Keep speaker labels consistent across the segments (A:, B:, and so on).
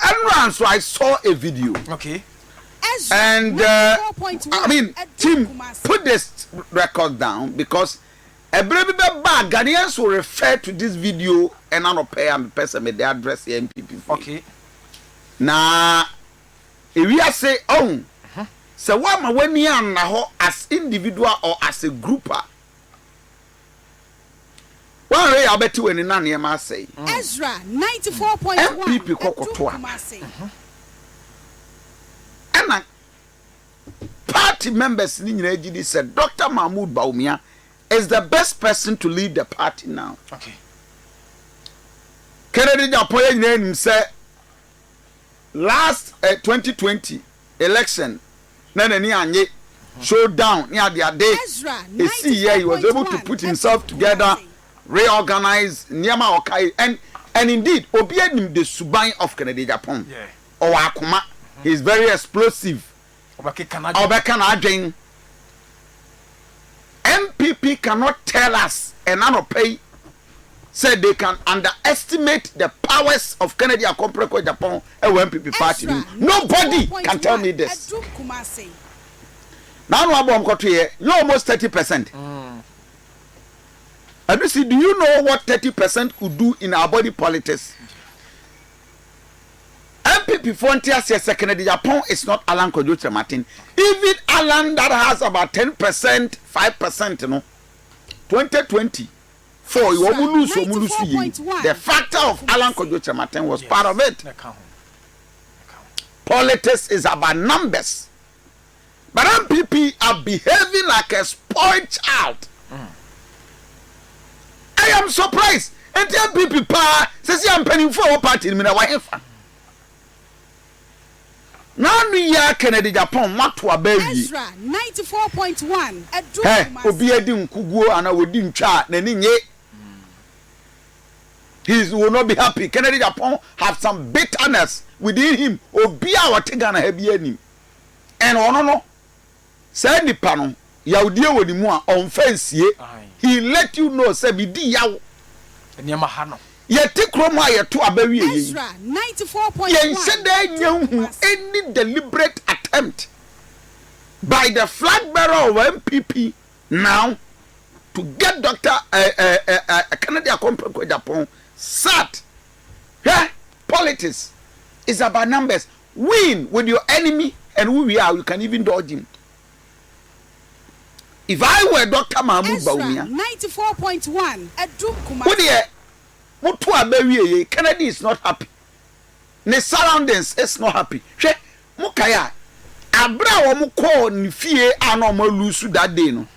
A: And so I saw a video.
B: Okay.
A: And I mean, Tim, put this record down because a baby bag Ghanaians will refer to this video and I don't pay and person may they address the NPP.
B: Okay.
A: Now, if we are say, oh, so what my when you are as individual or as a grouper. One way I bet you when you are say.
C: EZRA 94.1
A: NPP Kokotoa. And party members said Dr. Mahmoud Bawumia is the best person to lead the party now.
B: Okay.
A: Kennedy Japoya name said last 2020 election, Nene Anye showdown near the day. He was able to put himself together, reorganize Nyama Okai, and indeed Obianim the Subai of Kennedy Japan.
B: Yeah.
A: Or Akuma. He's very explosive. NPP cannot tell us and pay said they can underestimate the powers of Kennedy Akompreko Japan and NPP party. Nobody can tell me this. Now you're almost 30%. And you see, do you know what 30% could do in our body politics? NPP frontier says Kennedy Japan is not Alan Kojoche Martin. Even Alan that has about 10%, 5%, you know, 2020. For you lose, the factor of Alan Kojoche Martin was part of it. Politics is about numbers. But NPP are behaving like a spoiled child. I am surprised. And the NPP says I'm paying for a party in Minawahefa. Now we are Kennedy Japan, Matwa baby.
C: EZRA 94.1.
A: Hey, Obiadim Kugu and I would dim chat, Neninye. He will not be happy. Kennedy Japan have some bitterness within him. Obia wa Tigana Hebianim. And no. Say the panel, Yaudia with him on fence ye. He let you know, say, be yaw.
B: And Yamahano.
A: Yet take Roma to a baby.
C: EZRA 94.1.
A: Any deliberate attempt by the flag bearer of MPP now to get Dr. Kennedy Akompreko Japan sat. Yeah, politics is about numbers. Win with your enemy, and who we are, you can even dodge him. If I were Dr. Mahmoud Bawumia,
C: 94.1.
A: Kennedy is not happy. The surroundings is not happy. Mukaya, Abra or Muko Nifie are no more loose that day. No,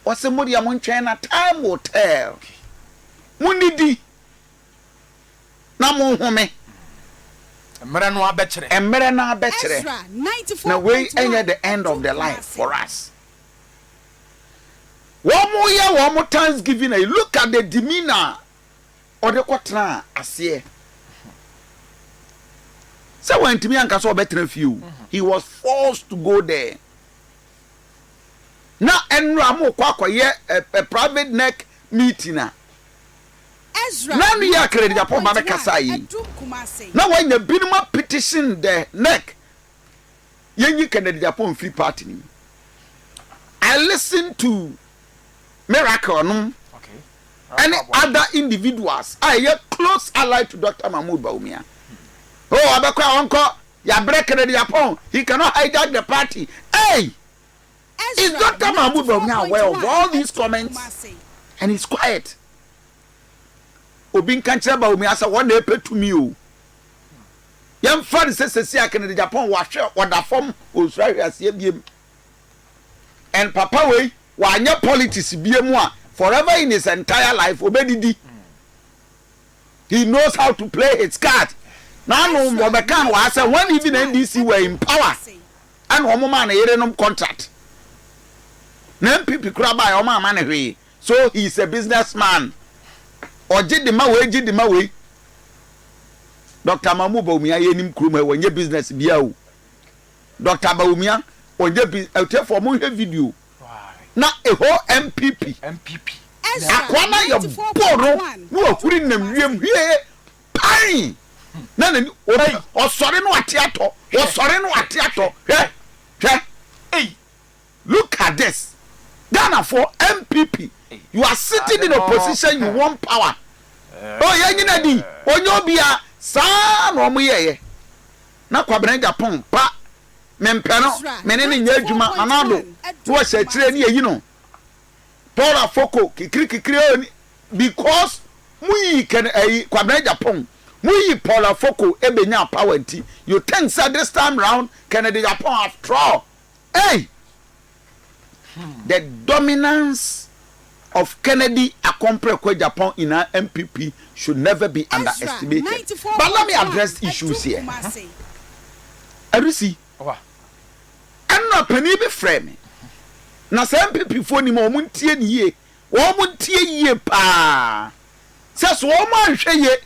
A: what's the money among China time will tell. Munidi Namu Home
B: Merano Betcher
A: and Merana Betcher. Now, we at the end of the life for us. One more year, one more Thanksgiving. Look at the demeanor. Or the quatra as here. So when to me and Casso better few, he was forced to go there. Now and Ramo Quaco a private neck meeting.
C: EZRA
A: Now we are credit upon Babakasai. Now when the Binuma petition the neck, you can the Japan Free Party. I listened to Miracle. No? Any other individuals are close allied to Dr. Mahmoud Bawumia. Oh, Abakwa uncle, ya break the Japan. He cannot hijack the party. Hey, is Dr. Mahmoud Bawumia aware of all these comments? And he's quiet. Obin can't say Bawumia say one day pay to me. Young friend says I can the Japan wash what the form was right as him. And Papa way, why your politics be more. Forever in his entire life, Obedidi. He knows how to play his card. Now, no more was when even NDC were in power. And one man a contract. NPP crab by Oma Manaway. So he's a businessman. Or did the way. Dr. Mahmoud Bawumia yenim krume when your business biao. Dr. Bawumia or your for more video. Now a whole MPP. Akwana your boro. No, putting them here. Pine. na na osore no atiato osore no atiato hey look at this Ghana for NPP you are sitting in a position you want power oh yanyina di onyo bia sa no mo yeye na kwabran Japan pa mempeno menene nya adwuma anado wo sha kire ne yi no Paula Foko kikiri oni because muyi can kwabran Japan muyi Paula Foko ebenya power nti you think say this time round Kennedy Japan after all hey the dominance of Kennedy Akompre Japan in our MPP should never be underestimated. But let me address issues here. Arisi, I'm not penny be frame. Na MPP for ni mo muntie ni ye. Wo muntie ye pa. Says wo man hwe ye.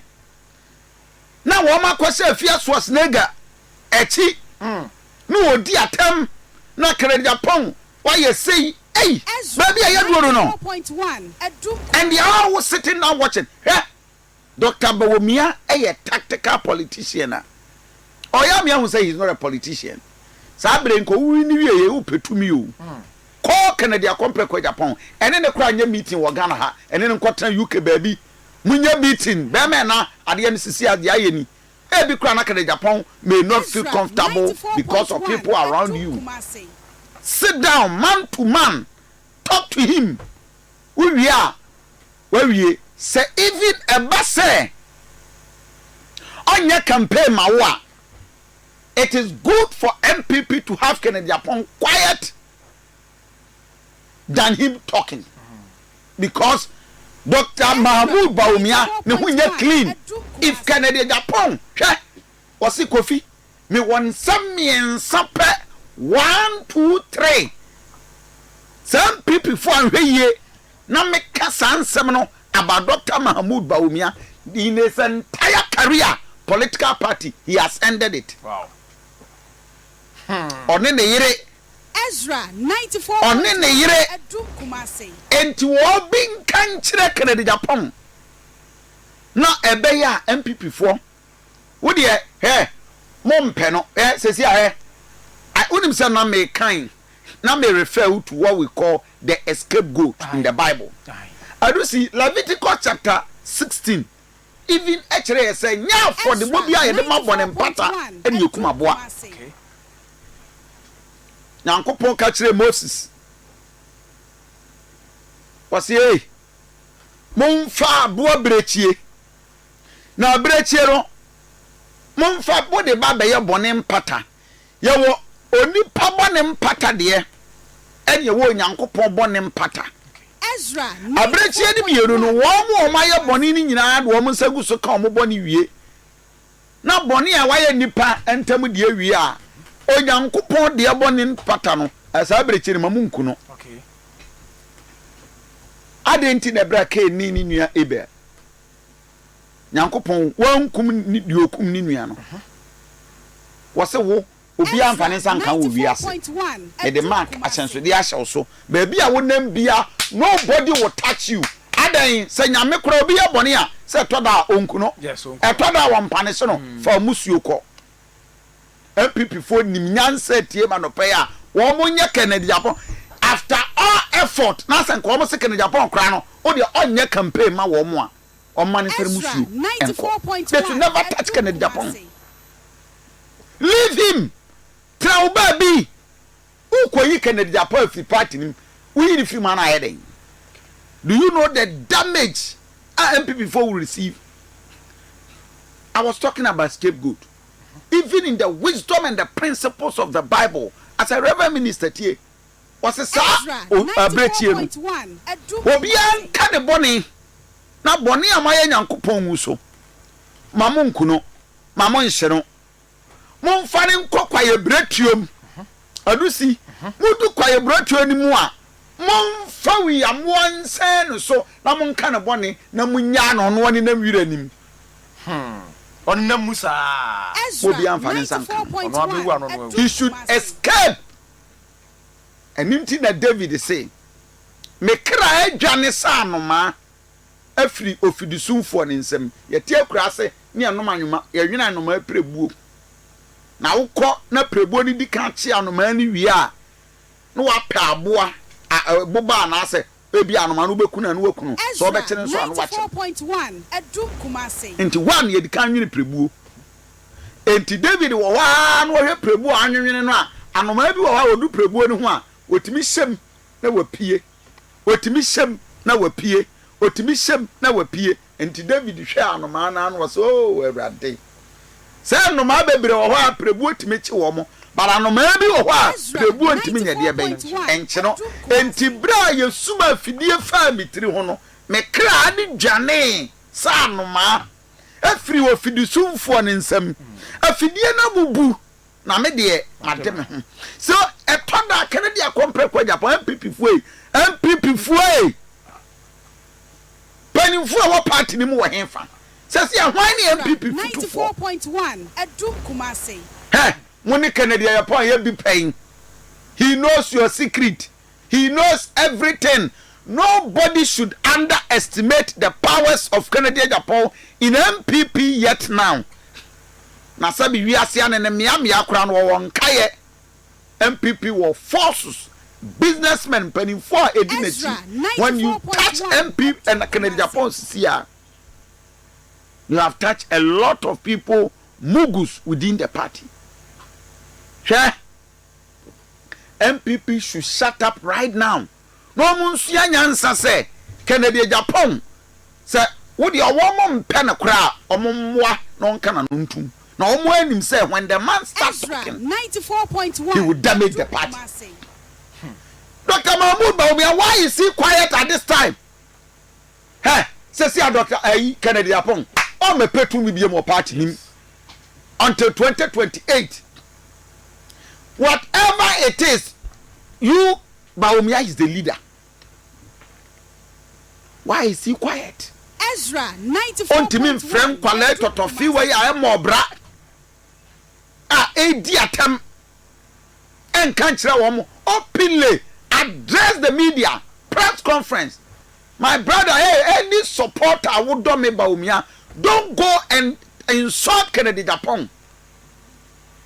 A: Na wo ma kwese fia so snega echi. No odi atem na Kennedy Japan why you say hey baby I do no 0.1 and they are all sitting now watching Dr. Bawumia a tactical politician oyamia who say he's not a politician sabre nko wi ni wie ye upetumi o call Kennedy Akompre Japan and the cry meeting wa Ghana ha and then nkwatan UK baby munya meeting be me na ade nsisi ade ayeni e bi kra na Kennedy Japan may not feel comfortable because of people around you. Sit down, man to man. Talk to him. We are. Where we say even a basse on your campaign, Mawa. It is good for MPP to have Kennedy Japan quiet than him talking, because Dr. Mahmoud Bawumia ne hunye clean. If Kennedy Japan, was it Kofi? Me want some me and supper. 1, 2, 3. Some people for ye na make ansem about Dr. Mahmoud Bawumia in his entire career political party he has ended it.
B: Wow.
A: Onene yire
C: EZRA 94.
A: Onene yire enti wo bin kan kire Kennedy Japan na ebe ya MPP for wo de mom pe no sesi a I wouldn't say na me kind. Now may refer to what we call the scapegoat in the Bible. I do see Leviticus chapter 16. Even actually say now for the mobia and the mabon and pata and you come aboa. Okay. Now Uncle catch Moses. Was ye? Monfa boa brechie. Now brechie no. Monfa bo de baba ye bonem pata. Yawo oni pa bonem pata de enye wo nyankopon bonem pata
C: EZRA
A: abrechie ni bienu no wo mo ye boni ni nyina do mo nsagu so ka mo boni wie na boni a waye nipa entam de wie a o nyankopon de bonem pata no asa abrechie ni mamunku no
B: okay
A: adenti na bra ka ni nua ebe nyankopon wankum ni diokum ni nua no wose wo obi amfane sanka wo wiase e the mark asenso de ahye so baby a wonam bia nobody will touch you adan se nyame kora obi ya bone a se toda onkuno e toda wampane so no fa musuo ko MPP fo nim nyansa tie ma no pe a wo monye Kennedy Japan after all effort na sen ko mo se Kennedy Japan kora no o de onye campaign ma wo mo a o man fer musuo 94.1 they should never touch Kennedy Japan. Leave him. Tell baby who koyi Kennedy Japan fi party nim we if you man ahead. Do you know the damage MPP before will receive? I was talking about scapegoat. Even in the wisdom and the principles of the Bible, as a reverend minister here, was a breachie. Obian can bonny. Na bonny amaya nyankopon wuso. Mamon kuno, mamon sheno. Mon fanin kokwaye bretuom. Adusi, mudu kwaye bretuo ni mu a. Mon fawi amwan sen so na mon kana bonny na munya no no ni na wira nim.
B: Onna musa.
A: Obian fanin sanka. He should escape. And him na David say, me kra adwane sa no ma. afiri ofidisumfo ne nsem yɛte akura ase ne anom anwuma yɛnwena anoma prebuo na wokɔ na prebuo ne di kan kye anoma ne wie a no wapɛ aboa boba na ase ebi anoma no bekuna no wakunu so obekene so anu wache
C: 94.1 adum kumase
A: enti one ye di kan nwene prebuo enti David wo wa no hwe prebuo anwenwene no a anoma bi wo wa odu prebuo ne ho a otimi hyem na wapie otimi hyem na wapie otimi hyem na wapie enti David hwe anoma na no so Awurade se anoma bebre wo a prebuo timi chi wo mo bara no ma bi wo a prebuo ntimi nyade ben enche no enti bra yesuma fidie fa mitri ho no me kra ne dwane sa anoma afiri wo fidisumfo ne nsam afidie na bubu na me de ade me ho so etonda kene dia kompre kwa Japan NPP fuei pani fu wo party ni mu wo henfa sesi ahwan ne NPP futu
C: 94.1 adum kumase
A: Money Kennedy Japan you be paying. He knows your secret. He knows everything. Nobody should underestimate the powers of Kennedy Japan in NPP yet now. Na sabi wi ase ane me akura no won kaye NPP were forces businessmen penning for edinity when you touch MP and Kennedy Japan here you have touched a lot of people mugus within the party. NPP should shut up right now. No munsia nyansa say Kennedy Japan say wo de owo mpe na kra omomwa no nka na ntum na omo anim say when the man starts talking
C: 94.1
A: he will damage the party. Dr. Mahmoud Bawumia, why is he quiet at this time? Say Dr. Kennedy Japan o me petu mi bi mo party him until 2028. Whatever it is, you, Bawumia, is the leader. Why is he quiet?
C: EZRA 94.1
A: Ontimin friend kwale totofi we ya mobra. Edi atem. Enkan kire wo mo openly address the media, press conference. My brother, any supporter would do me Bawumia, don't go and insult Kennedy Japan.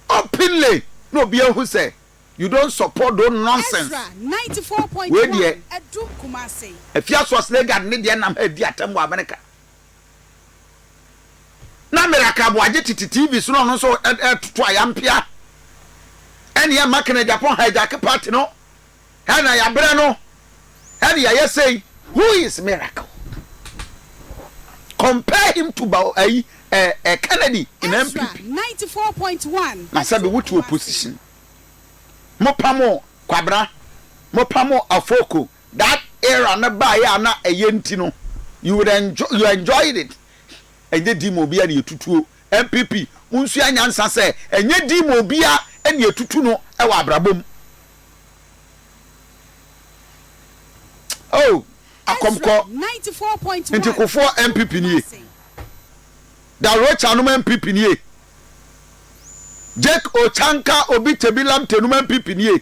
A: Openly. No be who say you don't support those nonsense.
C: 94.1 adum kumase.
A: If you was nega ne de na ma di atem wa America. Na America bo age titi TV so no so to ayampia. Ene ya makene Japan hijack party no. Na ya bere no. Ene ya say who is Miracle? Compare him to Kennedy in NPP
C: 94.1
A: na sabe what opposition mopamo kwabra mopamo afoko that era na ba ya na eyenti no you enjoyed it enye di mo bia na yetutuo NPP unsu anyansa se enye di mo bia na yetutu no e wa abrabom oh akomko
C: 94.1
A: ntikofo NPP ni da rocha no MPP nie Jack Ochanka obi tebilam tenum MPP nie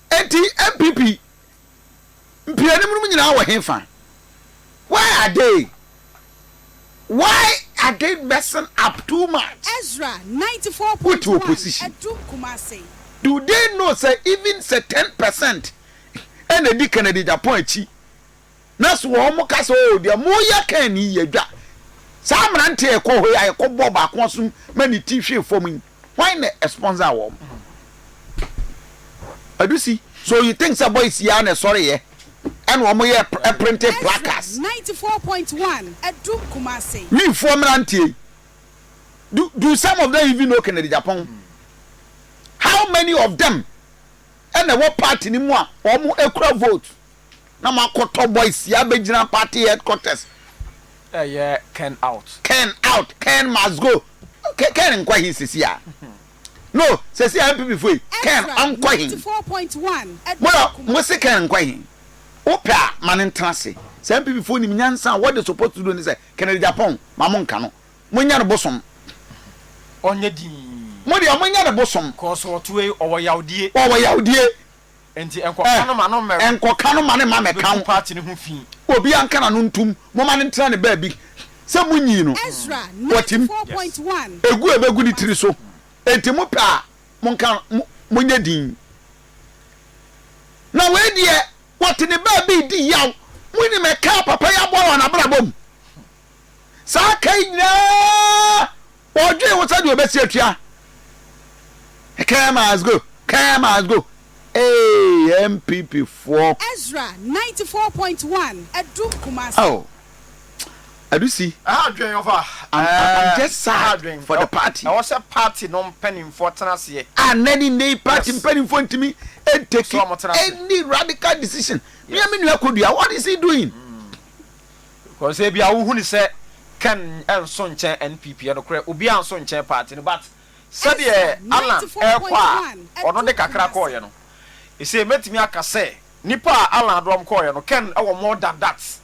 A: enti MPP mpianim no nyina wo hefa why are they messing up too much?
C: EZRA 94.1 adum kumase.
A: Do they know say even say 10% and the Kennedy Japan chi na so wo ka so o dia mo ya kan ni yedwa sa mrante e ko ho ya ko bo ba ko so mani ti hwe fom why na sponsor wo adusi so you think say boys ya na sorry ye and wo mo ye printed placards
C: 94.1 adum kumase
A: we for mrante do some of them even know Kennedy Japan? How many of them and the what party ni mo a wo mo ekura vote na makoto boys ya begina party headquarters
B: yeah Ken out
A: Ken must go Ken nkwa hin sisi ya no sisi MPP foi Ken ankwa hin
C: 94.1
A: mo se Ken nkwa hin opa man ntrase se MPP foi ni nyansa what they supposed to do ni say Kennedy Japan mamon ka no mo nya no bosom
B: onye di
A: mo de mo nya no bosom
B: cause otuwe owo yaudie enti enkokano ma no me
A: enkokano ma ne ma me kan
B: party ne ho fi
A: obi anka na no ntum mo ma ne ntra ne ba bi se munyi no
C: EZRA 94.1
A: egu ebegu ni tiri so enti mo pa mo nka mo nya din na we die what ne ba bi di yaw mo ni me ka papa ya bo na bra bom sa kai na odwe wo sa de obesi atua come as go hey MPP 4
C: EZRA 94.1 Edum Kumasi.
A: Oh, I do see.
B: I'm
A: just sad for the party.
B: I was a party non penning for tenacity.
A: And any party penning for me and take any radical decision. What is he doing?
B: Because they be a who say can and son chair NPP and the Ubi and son chair party, but said Alan Airqua or not the Kakra, you know. He say, met me a say, Nipa Alan Drum Coy, can our more than that.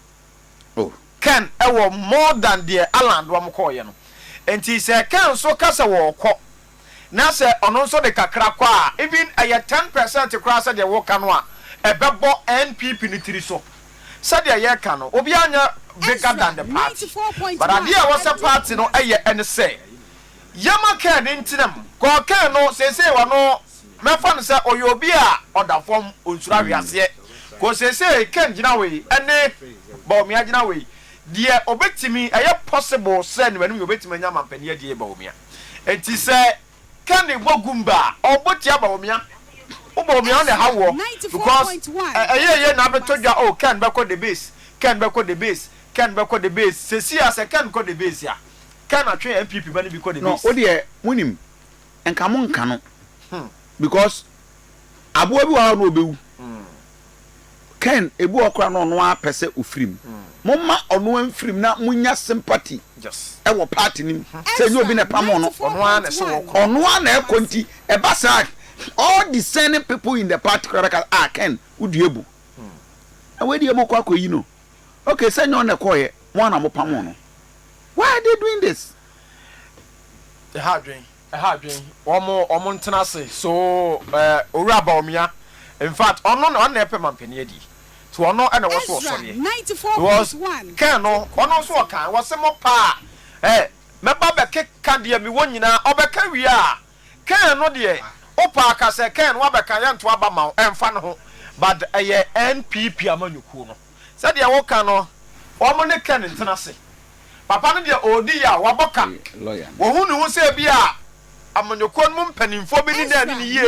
A: Oh.
B: Can our more than the Alan Drum Coy, and he said, can so cast a walk. Now, say, on also the Kakra, even a 10% across the walk and one, a bebo NPP Nitriso. Said the Yakano, Obiana bigger than the party. But idea was a party no aye and say. Yama can into them. Go can no say no. My friend say or you be a other form Unsuravias yet. Cause they say can Jinawe and Bawumia Jinawe. Dear obey me a possible send when you obey me Yama Penia dear Bawumia. And he say can they Bogumba or what Bawumia? Bawumia on the how because a never told you oh can back on the base, can back on the base, can back on the base. Say see as I can call the base ya. Can I train MPP when because the base?
A: No, oh dear, win him and come on canon. Because abu ebi wa no bewu ken ebu okra no no apese ofrim momma ono amfrim na munya sympathy
B: yes
A: e wo party nim say you obi na pam no
B: ono ana so
A: ono ana e konti e basa all the same people in the party are ken uduebu and we dey mo kwa koyi no okay say no na koye mo na mo pam no why are they doing this
B: the hard dream omo ntenase so owura Bawumia in fact ono na na epe mampani adi to ono na wo so so ye
C: 94.1
B: kan no ono so kan wo se mo pa meba be keka de mi wonyina obeka wi a kan no de opa aka se kan no abeka ye nto aba ma emfa ne ho but NPP amanyuku no se de wo kan no omo ne kan ntenase papa no de odi ya waboka
A: lawyer
B: wo hu ne ho se bi a amanyokon mum panimfo bi ni na ni ye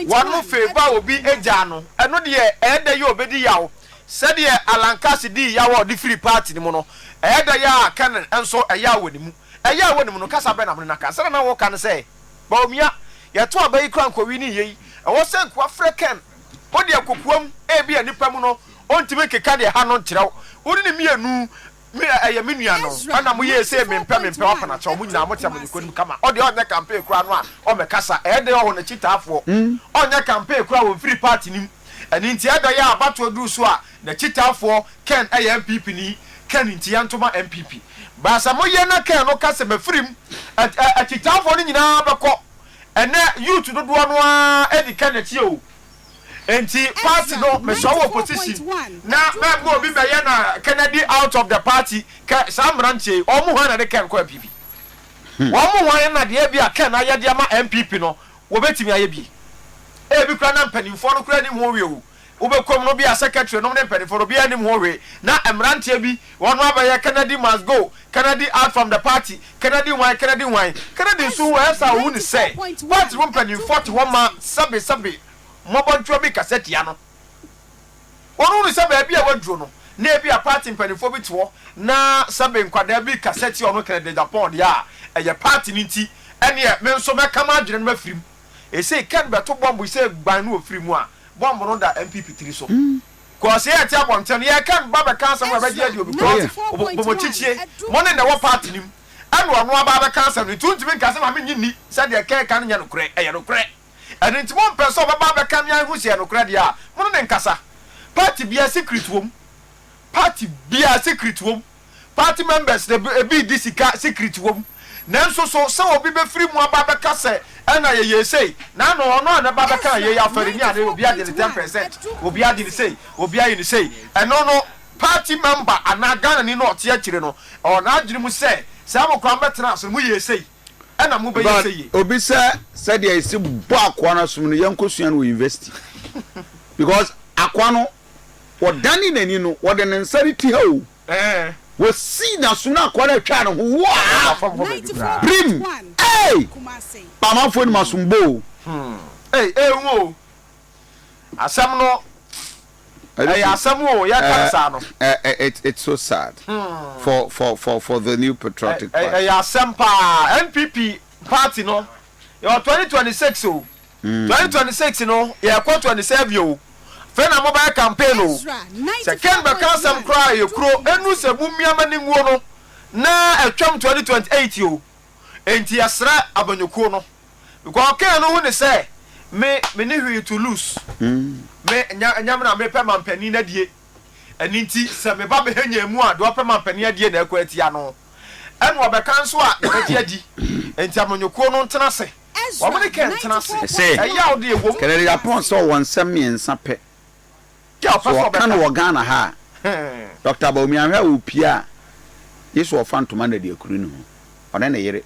B: wan mo feva obi eja no eno de ede ye obedi yawo se de alankasi di yawo di free party ni mo no ede ya kan enso eyawo ni mu eyawo ni mu no kasa be na mo na kasa na wo kan se Bawumia ye to abayi kran kowi ni ye wo se nko african wo de akokuam e bi anipa mu no ontime keka de ha no nkyerɛw wo ni mienu me ayaminu no ana mo ye say me mpe wapana cha mo nyina mo tia mo konim kama o de onya campaign kura no a o me kasa e de o na chitaafo onya campaign kura wo free party nim ani nti ado ya abato du so a na chitaafo ken MPP ni ken nti yantoma MPP ba sa mo ye na ken no kasa me freem a chitaafo ni nyina beko ene youth do do no a e di ken na chi o enti party no me show opposition na me go bi me ya na Kennedy out of the party Sam Ranche omo ho na de ken ko MPP omo ho na de bia ken aye de ama MPP no wo betimi aye bi e bi kra na mpanimfo no kra ni ho we o wo be kom no bia secretary no ne mpanimfo no bia ni ho we na Emranche bi wono abaye Kennedy must go Kennedy out from the party Kennedy Kennedy so we esa wo ni say what room mpanimfo te ho ma sabe mobonto bi cassette ya no onu ni sabe bia waduro no na bia party mpanifo bi to na sabe nkwada bi cassette ono kene de Japan ya eye party ni nti ene me nso meka ma adwene no mafirim e say kan beto bomb say gban no ofirimu a bomb no da MPP 3 so ko se ya ti abonten ye kan baba cancer ma baje adi obi ko bo chichie mo ne wo party nim anu ono aba ba cancer no tuntumi nkase ma me nyini se de kan kan nya no kure eye no kure and it's one person baba be kan yan hu se no kra dia mo ne nkasa party bia secret wom party members the be this secret wom nanso so se obi be free mu aba be ka se na ye say na no ono na ba be ka ye ya fari ni ade obi ade 10% obi ade ni say obi ayi ni say no party member ana Ghana ni no ote akire no o na adwiri mu say se amokran betena so mu ye say na mu be ye say
A: obi say dey isi bo akwa na sum no yankosua no university because akwa no wodani nani no wode ne nsari ti ha o we see na suna akwa na twa no wow brim hey mama fo ni masumbo
B: hey wo asam no asam wo ya kansa no
A: it's so sad for the new patriotic party
B: asam pa NPP party no your 2026 o 2026 no ya kwa 27 o fena mobile campaign o second be kansam cry ye kro enu se Bawumia mani nguo no na atwam 2028 o enti yasra abanyoko no because kan no hu ne say me ni hwi to lose me nyam na me pema mpani na die ani nti se me ba be hanya mu a do pema mpani adie na akwa atia no enu obekanso a e adi enti abanyoko no ntena se wo me ken ntena se eya odi ego
A: kere ya pon so won samiensa pe so kan wo Ghana ha Dr. Bawumia hwa opia yeso ofantoma na de akuru no one na yere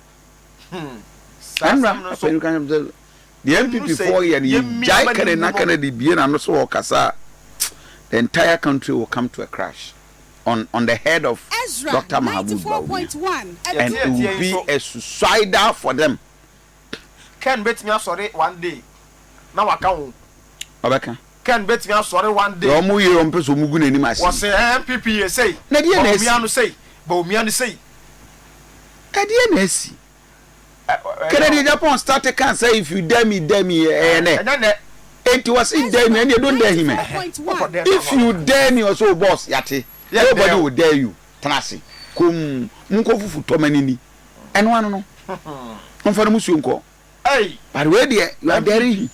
A: the NPP 4 year ni jai kare na kana de bie na no so kasa the entire country will come to a crash on the head of Dr. Bawumia and it will be a suicidal for them.
B: Can bet me sorry one day na waka ho
A: obeka
B: can bet me sorry one day
A: o mu yero mpeso mugu na ni masi
B: was NPP say
A: na die na
B: Bawumia no say Bawumia no say
A: na die na si Kennedy Japan started can say if you dare me it was in dare me and you don't dare him if you dare me also boss yate everybody will dare you tanasi kum munko fufu to manini eno ano no on for musu nko
B: hey
A: but where there you are daring him